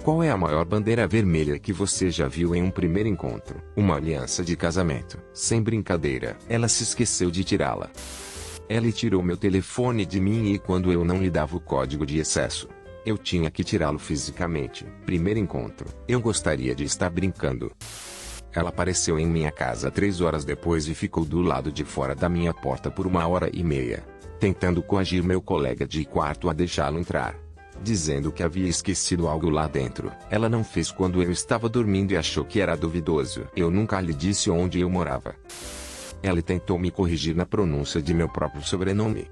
Qual é a maior bandeira vermelha que você já viu em um primeiro encontro? Uma aliança de casamento. Sem brincadeira, ela se esqueceu de tirá-la. Ela tirou meu telefone de mim e quando eu não lhe dava o código de acesso, eu tinha que tirá-lo fisicamente. Primeiro encontro. Eu gostaria de estar brincando. Ela apareceu em minha casa 3 horas depois e ficou do lado de fora da minha porta por 1h30, tentando coagir meu colega de quarto a deixá-lo entrar, dizendo que havia esquecido algo lá dentro. Ela não fez quando eu estava dormindo e achou que era duvidoso. Eu nunca lhe disse onde eu morava. Ela tentou me corrigir na pronúncia de meu próprio sobrenome.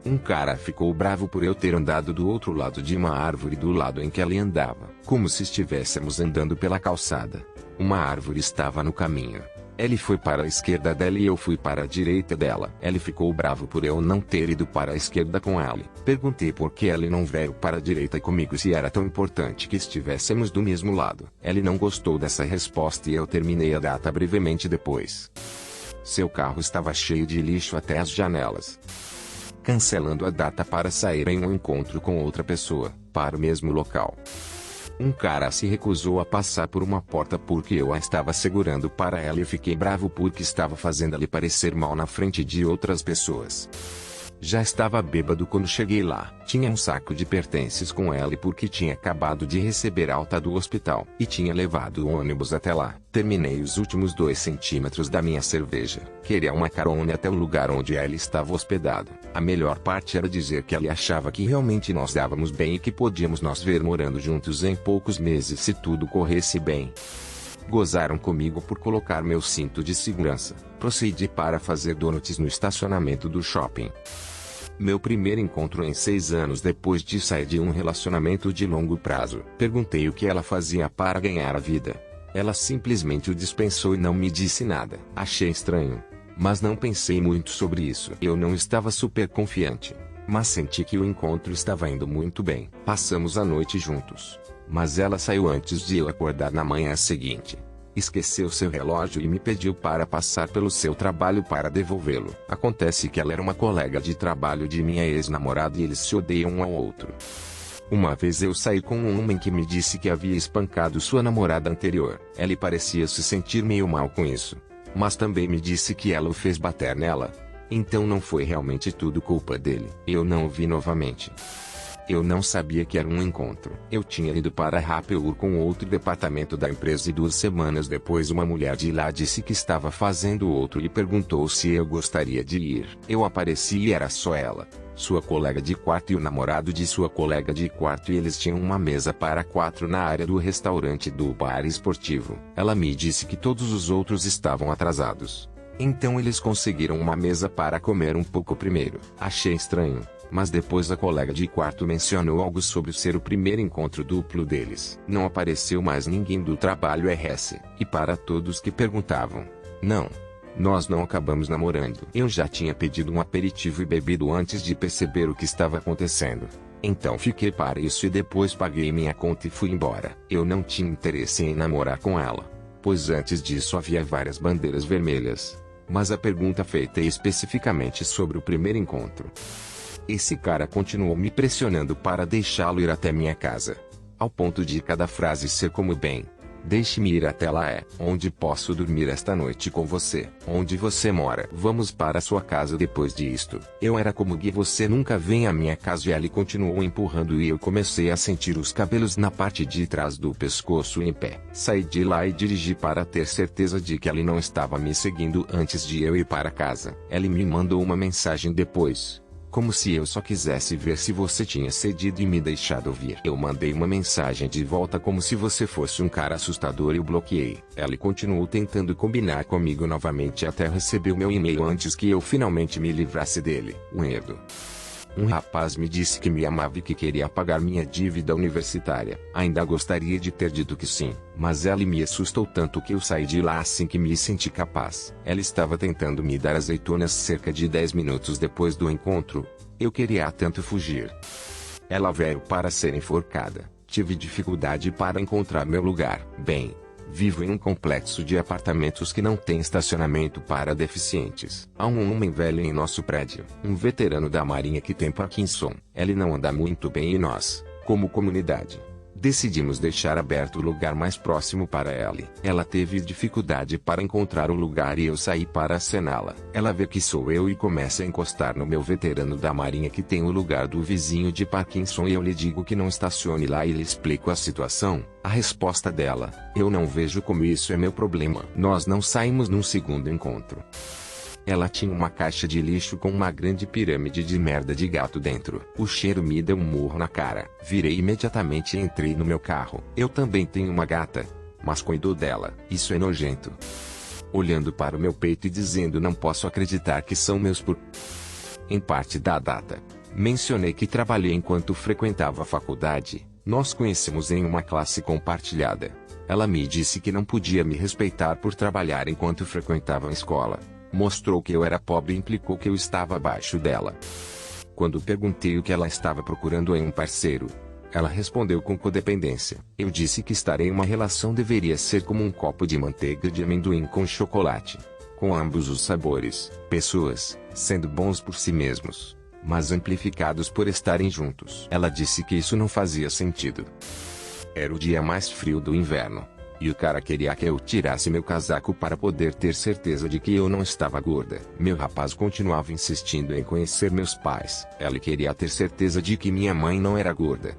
Um cara ficou bravo por eu ter andado do outro lado de uma árvore do lado em que ela andava, como se estivéssemos andando pela calçada. Uma árvore estava no caminho. Ele foi para a esquerda dela e eu fui para a direita dela. Ele ficou bravo por eu não ter ido para a esquerda com ela. Perguntei por que ele não veio para a direita comigo se era tão importante que estivéssemos do mesmo lado. Ele não gostou dessa resposta e eu terminei a data brevemente depois. Seu carro estava cheio de lixo até as janelas. Cancelando a data para sair em um encontro com outra pessoa, para o mesmo local. Um cara se recusou a passar por uma porta porque eu a estava segurando para ela e fiquei bravo porque estava fazendo ele parecer mal na frente de outras pessoas. Já estava bêbado quando cheguei lá. Tinha um saco de pertences com ela porque tinha acabado de receber alta do hospital e tinha levado o ônibus até lá. Terminei os últimos 2 centímetros da minha cerveja. Queria uma carona até o lugar onde ela estava hospedado. A melhor parte era dizer que ela achava que realmente nós dávamos bem e que podíamos nos ver morando juntos em poucos meses se tudo corresse bem. Gozaram comigo por colocar meu cinto de segurança. Procedi para fazer donuts no estacionamento do shopping. Meu primeiro encontro em 6 anos depois de sair de um relacionamento de longo prazo. Perguntei o que ela fazia para ganhar a vida. Ela simplesmente o dispensou e não me disse nada. Achei estranho, mas não pensei muito sobre isso. Eu não estava super confiante, mas senti que o encontro estava indo muito bem. Passamos a noite juntos, mas ela saiu antes de eu acordar na manhã seguinte. Esqueceu seu relógio e me pediu para passar pelo seu trabalho para devolvê-lo. Acontece que ela era uma colega de trabalho de minha ex-namorada e eles se odeiam um ao outro. Uma vez eu saí com um homem que me disse que havia espancado sua namorada anterior. Ele parecia se sentir meio mal com isso, mas também me disse que ela o fez bater nela. Então não foi realmente tudo culpa dele. Eu não o vi novamente. Eu não sabia que era um encontro. Eu tinha ido para Happy Hour com outro departamento da empresa e 2 semanas depois uma mulher de lá disse que estava fazendo outro e perguntou se eu gostaria de ir. Eu apareci e era só ela, sua colega de quarto e o namorado de sua colega de quarto e eles tinham uma mesa para 4 na área do restaurante do bar esportivo. Ela me disse que todos os outros estavam atrasados. Então eles conseguiram uma mesa para comer um pouco primeiro. Achei estranho, mas depois a colega de quarto mencionou algo sobre ser o primeiro encontro duplo deles. Não apareceu mais ninguém do trabalho RS. E para todos que perguntavam, não, nós não acabamos namorando. Eu já tinha pedido um aperitivo e bebido antes de perceber o que estava acontecendo. Então fiquei para isso e depois paguei minha conta e fui embora. Eu não tinha interesse em namorar com ela, pois antes disso havia várias bandeiras vermelhas. Mas a pergunta feita especificamente sobre o primeiro encontro. Esse cara continuou me pressionando para deixá-lo ir até minha casa. Ao ponto de cada frase ser como bem, deixe-me ir até lá onde posso dormir esta noite com você. Onde você mora? Vamos para sua casa depois disto. Eu era como Gui, você nunca vem à minha casa e ele continuou empurrando e eu comecei a sentir os cabelos na parte de trás do pescoço em pé. Saí de lá e dirigi para ter certeza de que ele não estava me seguindo antes de eu ir para casa. Ele me mandou uma mensagem depois, como se eu só quisesse ver se você tinha cedido e me deixado ouvir. Eu mandei uma mensagem de volta como se você fosse um cara assustador e o bloqueei. Ela continuou tentando combinar comigo novamente até receber o meu e-mail antes que eu finalmente me livrasse dele. Um erro. Um rapaz me disse que me amava e que queria pagar minha dívida universitária. Ainda gostaria de ter dito que sim, mas ela me assustou tanto que eu saí de lá assim que me senti capaz. Ela estava tentando me dar azeitonas cerca de 10 minutos depois do encontro. Eu queria tanto fugir. Ela veio para ser enforcada. Tive dificuldade para encontrar meu lugar. Bem, vivo em um complexo de apartamentos que não tem estacionamento para deficientes. Há um homem velho em nosso prédio, um veterano da marinha que tem Parkinson. Ele não anda muito bem e nós, como comunidade, Decidimos deixar aberto o lugar mais próximo para Ellie. Ela teve dificuldade para encontrar o lugar e eu saí para acená-la. Ela vê que sou eu e começa a encostar no meu veterano da marinha que tem o lugar do vizinho de Parkinson e eu lhe digo que não estacione lá e lhe explico a situação. A resposta dela: eu não vejo como isso é meu problema. Nós não saímos num segundo encontro. Ela tinha uma caixa de lixo com uma grande pirâmide de merda de gato dentro. O cheiro me deu um murro na cara. Virei imediatamente e entrei no meu carro. Eu também tenho uma gata, mas cuido dela. Isso é nojento. Olhando para o meu peito e dizendo não posso acreditar que são meus por... Em parte da data, mencionei que trabalhei enquanto frequentava a faculdade. Nós conhecemos em uma classe compartilhada. Ela me disse que não podia me respeitar por trabalhar enquanto frequentava a escola. Mostrou que eu era pobre e implicou que eu estava abaixo dela. Quando perguntei o que ela estava procurando em um parceiro, ela respondeu com codependência. Eu disse que estar em uma relação deveria ser como um copo de manteiga de amendoim com chocolate, com ambos os sabores, pessoas, sendo bons por si mesmos, mas amplificados por estarem juntos. Ela disse que isso não fazia sentido. Era o dia mais frio do inverno. E o cara queria que eu tirasse meu casaco para poder ter certeza de que eu não estava gorda. Meu rapaz continuava insistindo em conhecer meus pais. Ela queria ter certeza de que minha mãe não era gorda.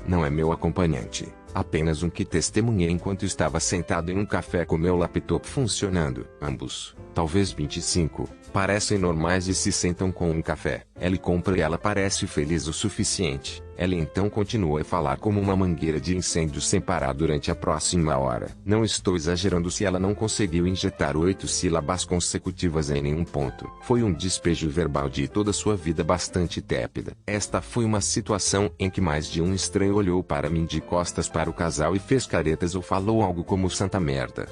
Não é meu acompanhante, apenas um que testemunhei enquanto estava sentado em um café com meu laptop funcionando. Ambos, talvez 25, parecem normais e se sentam com um café. Ele compra e ela parece feliz o suficiente. Ela então continua a falar como uma mangueira de incêndio sem parar durante a próxima hora. Não estou exagerando se ela não conseguiu injetar 8 sílabas consecutivas em nenhum ponto. Foi um despejo verbal de toda sua vida bastante tépida. Esta foi uma situação em que mais de um estranho olhou para mim de costas para o casal e fez caretas ou falou algo como santa merda.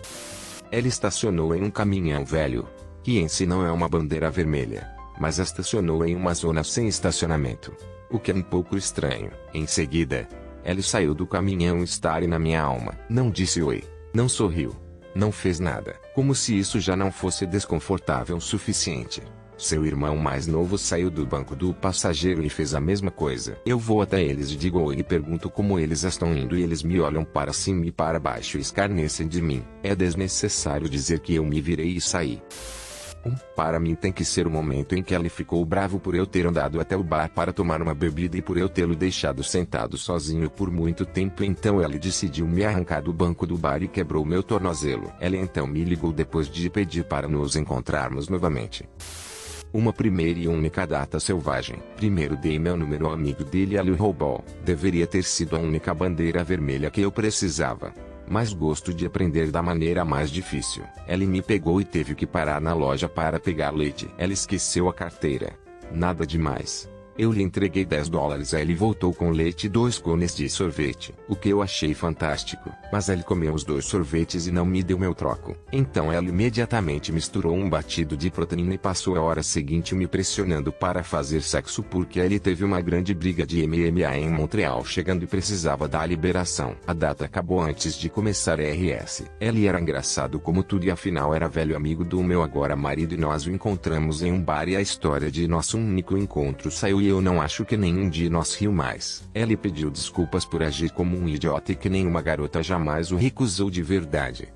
Ela estacionou em um caminhão velho, que em si não é uma bandeira vermelha, mas estacionou em uma zona sem estacionamento. O que é um pouco estranho. Em seguida, ela saiu do caminhão e estare na minha alma. Não disse oi, não sorriu, não fez nada. Como se isso já não fosse desconfortável o suficiente. Seu irmão mais novo saiu do banco do passageiro e fez a mesma coisa. Eu vou até eles e digo oi e pergunto como eles estão indo e eles me olham para cima e para baixo e escarnecem de mim. É desnecessário dizer que eu me virei e saí. Para mim tem que ser o momento em que ele ficou bravo por eu ter andado até o bar para tomar uma bebida e por eu tê-lo deixado sentado sozinho por muito tempo. Então ele decidiu me arrancar do banco do bar e quebrou meu tornozelo. Ele então me ligou depois de pedir para nos encontrarmos novamente. Uma primeira e única data selvagem. Primeiro dei meu número ao amigo dele e ele o roubou. Deveria ter sido a única bandeira vermelha que eu precisava. Mas gosto de aprender da maneira mais difícil. Ele me pegou e teve que parar na loja para pegar leite. Ela esqueceu a carteira. Nada demais. Eu lhe entreguei $10 e ele voltou com leite e 2 cones de sorvete. O que eu achei fantástico. Mas ele comeu os 2 sorvetes e não me deu meu troco. Então ela imediatamente misturou um batido de proteína e passou a hora seguinte me pressionando para fazer sexo porque ele teve uma grande briga de MMA em Montreal chegando e precisava da liberação. A data acabou antes de começar a RS. Ele era engraçado como tudo e afinal era velho amigo do meu agora marido e nós o encontramos em um bar e a história de nosso único encontro saiu e eu não acho que nenhum de nós riu mais. Ele pediu desculpas por agir como um idiota e que nenhuma garota jamais o recusou de verdade.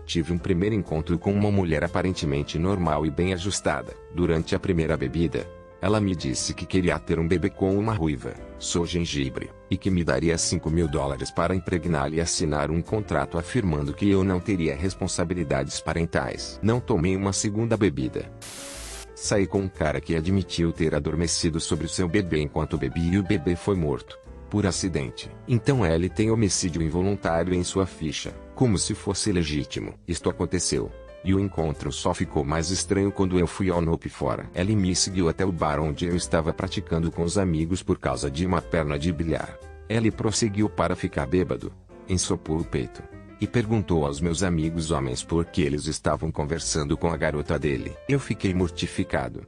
Tive um primeiro encontro com uma mulher aparentemente normal e bem ajustada. Durante a primeira bebida, ela me disse que queria ter um bebê com uma ruiva, sou gengibre, e que me daria $5.000 para impregná-la e assinar um contrato afirmando que eu não teria responsabilidades parentais. Não tomei uma segunda bebida. Saí com um cara que admitiu ter adormecido sobre o seu bebê enquanto bebia e o bebê foi morto. Por acidente. Então ele tem homicídio involuntário em sua ficha, como se fosse legítimo. Isto aconteceu. E o encontro só ficou mais estranho quando eu fui ao Nope fora. Ele me seguiu até o bar onde eu estava praticando com os amigos por causa de uma perna de bilhar. Ele prosseguiu para ficar bêbado, ensopou o peito. E perguntou aos meus amigos homens por que eles estavam conversando com a garota dele. Eu fiquei mortificado.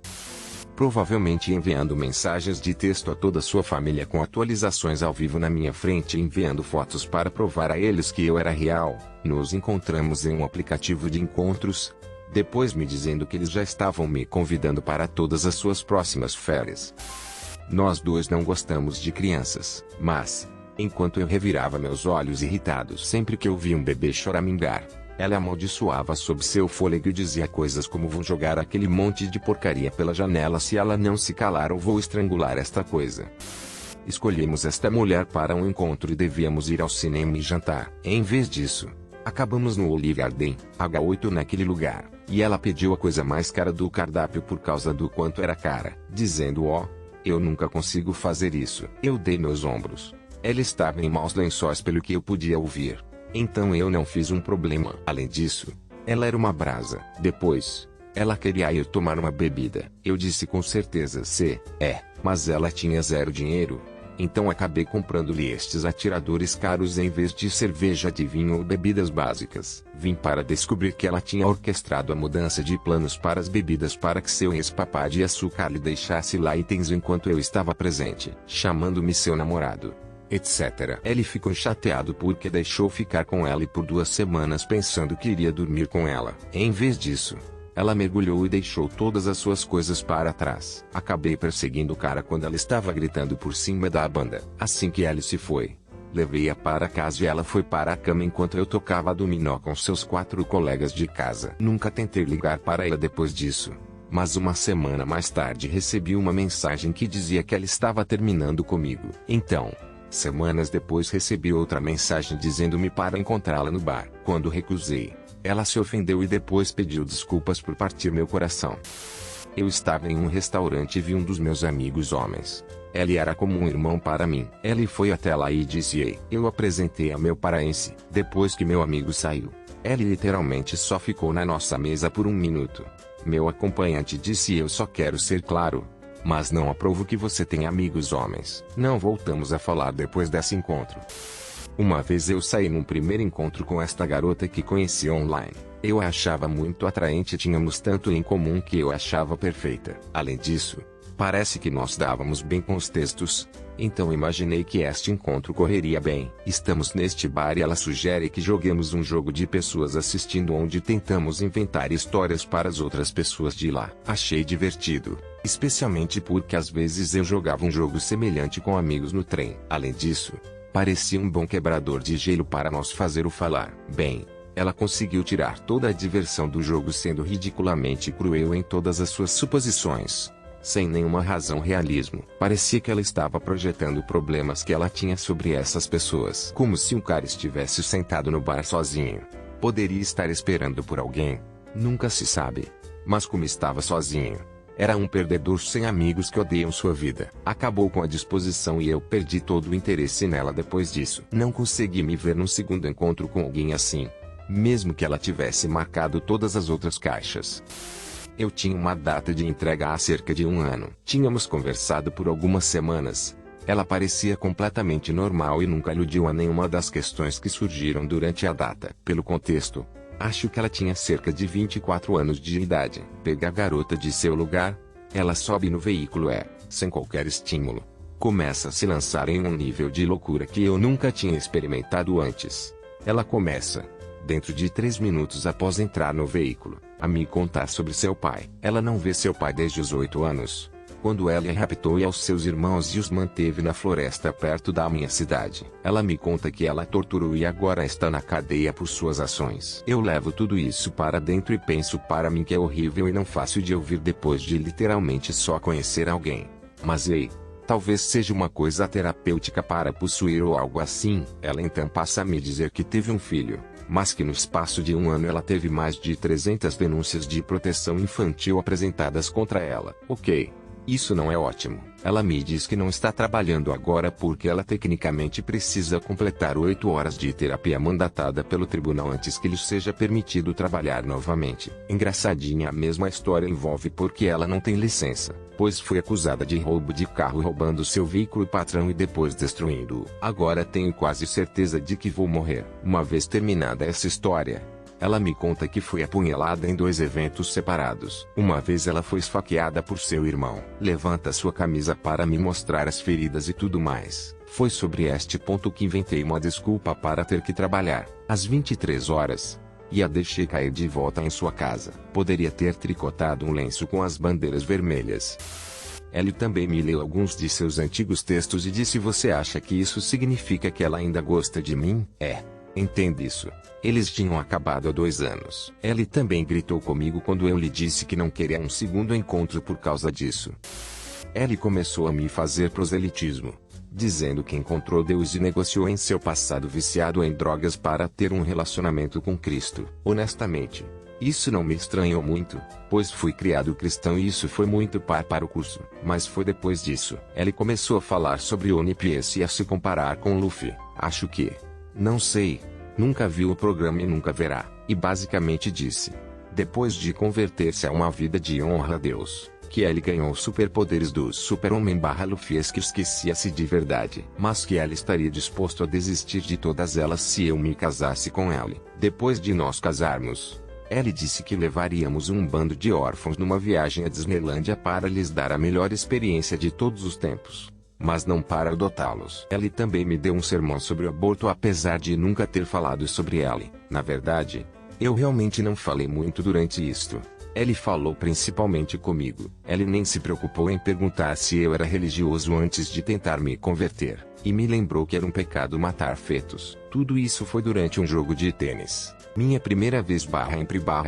Provavelmente enviando mensagens de texto a toda sua família com atualizações ao vivo na minha frente e enviando fotos para provar a eles que eu era real. Nos encontramos em um aplicativo de encontros, depois me dizendo que eles já estavam me convidando para todas as suas próximas férias. Nós dois não gostamos de crianças, mas Enquanto eu revirava meus olhos irritados sempre que eu via um bebê choramingar, ela amaldiçoava sob seu fôlego e dizia coisas como: vou jogar aquele monte de porcaria pela janela se ela não se calar, ou vou estrangular esta coisa. Escolhemos esta mulher para um encontro e devíamos ir ao cinema e jantar. Em vez disso, acabamos no Olive Garden, H8 naquele lugar, e ela pediu a coisa mais cara do cardápio por causa do quanto era cara, dizendo: eu nunca consigo fazer isso. Eu dei meus ombros. Ela estava em maus lençóis pelo que eu podia ouvir. Então eu não fiz um problema. Além disso, ela era uma brasa. Depois, ela queria ir tomar uma bebida. Eu disse com certeza mas ela tinha zero dinheiro. Então acabei comprando-lhe estes atiradores caros em vez de cerveja de vinho ou bebidas básicas. Vim para descobrir que ela tinha orquestrado a mudança de planos para as bebidas para que seu ex-papá de açúcar lhe deixasse lá itens enquanto eu estava presente, chamando-me seu namorado, etc. Ele ficou chateado porque deixou ficar com ela e por 2 semanas pensando que iria dormir com ela. Em vez disso, ela mergulhou e deixou todas as suas coisas para trás. Acabei perseguindo o cara quando ela estava gritando por cima da banda. Assim que ele se foi, levei-a para casa e ela foi para a cama enquanto eu tocava dominó com seus 4 colegas de casa. Nunca tentei ligar para ela depois disso, mas uma semana mais tarde recebi uma mensagem que dizia que ela estava terminando comigo. Então, semanas depois recebi outra mensagem dizendo-me para encontrá-la no bar. Quando recusei, ela se ofendeu e depois pediu desculpas por partir meu coração. Eu estava em um restaurante e vi um dos meus amigos homens. Ele era como um irmão para mim. Ele foi até lá e disse: ei. Eu apresentei a meu paraense. Depois que meu amigo saiu, ele literalmente só ficou na nossa mesa por 1 minuto. Meu acompanhante disse: eu só quero ser claro, mas não aprovo que você tenha amigos homens. Não voltamos a falar depois desse encontro. Uma vez eu saí num primeiro encontro com esta garota que conheci online. Eu a achava muito atraente e tínhamos tanto em comum que eu a achava perfeita. Além disso, parece que nós dávamos bem com os textos, então imaginei que este encontro correria bem. Estamos neste bar e ela sugere que joguemos um jogo de pessoas assistindo onde tentamos inventar histórias para as outras pessoas de lá. Achei divertido, especialmente porque às vezes eu jogava um jogo semelhante com amigos no trem. Além disso, parecia um bom quebrador de gelo para nós fazer o falar. Bem, ela conseguiu tirar toda a diversão do jogo sendo ridiculamente cruel em todas as suas suposições, sem nenhuma razão realismo. Parecia que ela estava projetando problemas que ela tinha sobre essas pessoas. Como se um cara estivesse sentado no bar sozinho. Poderia estar esperando por alguém, nunca se sabe. Mas como estava sozinho, era um perdedor sem amigos que odeiam sua vida. Acabou com a disposição e eu perdi todo o interesse nela depois disso. Não consegui me ver num segundo encontro com alguém assim, mesmo que ela tivesse marcado todas as outras caixas. Eu tinha uma data de entrega há cerca de 1 ano. Tínhamos conversado por algumas semanas. Ela parecia completamente normal e nunca aludiu a nenhuma das questões que surgiram durante a data. Pelo contexto, acho que ela tinha cerca de 24 anos de idade. Pega a garota de seu lugar, ela sobe no veículo e, sem qualquer estímulo, começa a se lançar em um nível de loucura que eu nunca tinha experimentado antes. Ela começa, dentro de 3 minutos após entrar no veículo, a me contar sobre seu pai. Ela não vê seu pai desde os 8 anos, quando ela raptou aos seus irmãos e os manteve na floresta perto da minha cidade. Ela me conta que ela torturou e agora está na cadeia por suas ações. Eu levo tudo isso para dentro e penso para mim que é horrível e não fácil de ouvir depois de literalmente só conhecer alguém. Mas ei, talvez seja uma coisa terapêutica para possuir ou algo assim. Ela então passa a me dizer que teve um filho, mas que no espaço de 1 ano ela teve mais de 300 denúncias de proteção infantil apresentadas contra ela. Ok. Isso não é ótimo. Ela me diz que não está trabalhando agora porque ela tecnicamente precisa completar 8 horas de terapia mandatada pelo tribunal antes que lhe seja permitido trabalhar novamente. Engraçadinha, a mesma história envolve porque ela não tem licença, pois foi acusada de roubo de carro roubando seu veículo patrão e depois destruindo-o. Agora tenho quase certeza de que vou morrer. Uma vez terminada essa história, ela me conta que foi apunhalada em 2 eventos separados. Uma vez ela foi esfaqueada por seu irmão. Levanta sua camisa para me mostrar as feridas e tudo mais. Foi sobre este ponto que inventei uma desculpa para ter que trabalhar, às 23 horas. E a deixei cair de volta em sua casa. Poderia ter tricotado um lenço com as bandeiras vermelhas. Ellie também me leu alguns de seus antigos textos e disse: você acha que isso significa que ela ainda gosta de mim? Entende isso. Eles tinham acabado há 2 anos. Ellie também gritou comigo quando eu lhe disse que não queria um segundo encontro por causa disso. Ellie começou a me fazer proselitismo, dizendo que encontrou Deus e negociou em seu passado viciado em drogas para ter um relacionamento com Cristo. Honestamente, isso não me estranhou muito, pois fui criado cristão e isso foi muito par para o curso. Mas foi depois disso. Ellie começou a falar sobre One Piece e a se comparar com Luffy. Acho que... não sei. Nunca viu o programa e nunca verá. E basicamente disse, depois de converter-se a uma vida de honra a Deus, que Ellie ganhou superpoderes do Super-Homem/Luffy, que esquecia-se de verdade. Mas que Ellie estaria disposto a desistir de todas elas se eu me casasse com Ellie. Depois de nós casarmos, Ellie disse que levaríamos um bando de órfãos numa viagem à Disneylândia para lhes dar a melhor experiência de todos os tempos, mas não para adotá-los. Ellie também me deu um sermão sobre o aborto, apesar de nunca ter falado sobre Ellie. Na verdade, eu realmente não falei muito durante isto. Ellie falou principalmente comigo. Ellie nem se preocupou em perguntar se eu era religioso antes de tentar me converter, e me lembrou que era um pecado matar fetos. Tudo isso foi durante um jogo de tênis. Minha primeira vez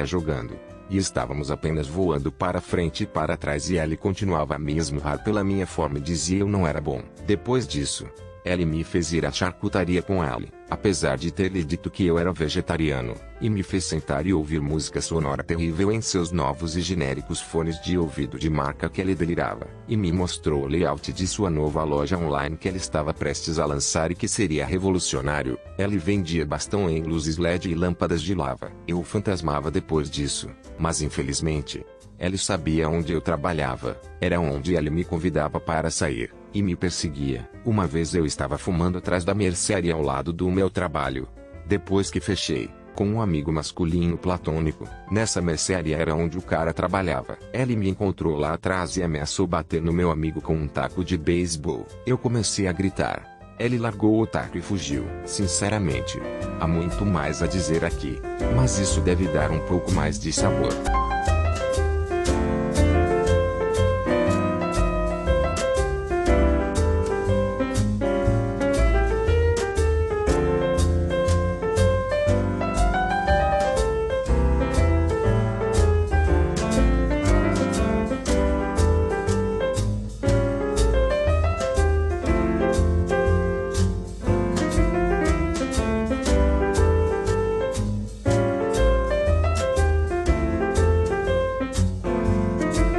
/jogando. E estávamos apenas voando para frente e para trás e Ellie continuava a me esmurrar pela minha forma e dizia eu não era bom. Depois disso, Ellie me fez ir à charcutaria com Ellie, apesar de ter lhe dito que eu era vegetariano, e me fez sentar e ouvir música sonora terrível em seus novos e genéricos fones de ouvido de marca que Ellie delirava, e me mostrou o layout de sua nova loja online que Ellie estava prestes a lançar e que seria revolucionário. Ellie vendia bastão em luzes LED e lâmpadas de lava. Eu fantasmava depois disso, mas infelizmente, Ellie sabia onde eu trabalhava, era onde Ellie me convidava para sair, e me perseguia. Uma vez eu estava fumando atrás da mercearia ao lado do meu trabalho, depois que fechei, com um amigo masculino platônico. Nessa mercearia era onde o cara trabalhava. Ellie me encontrou lá atrás e ameaçou bater no meu amigo com um taco de beisebol. Eu comecei a gritar. Ellie largou o taco e fugiu. Sinceramente, há muito mais a dizer aqui, mas isso deve dar um pouco mais de sabor.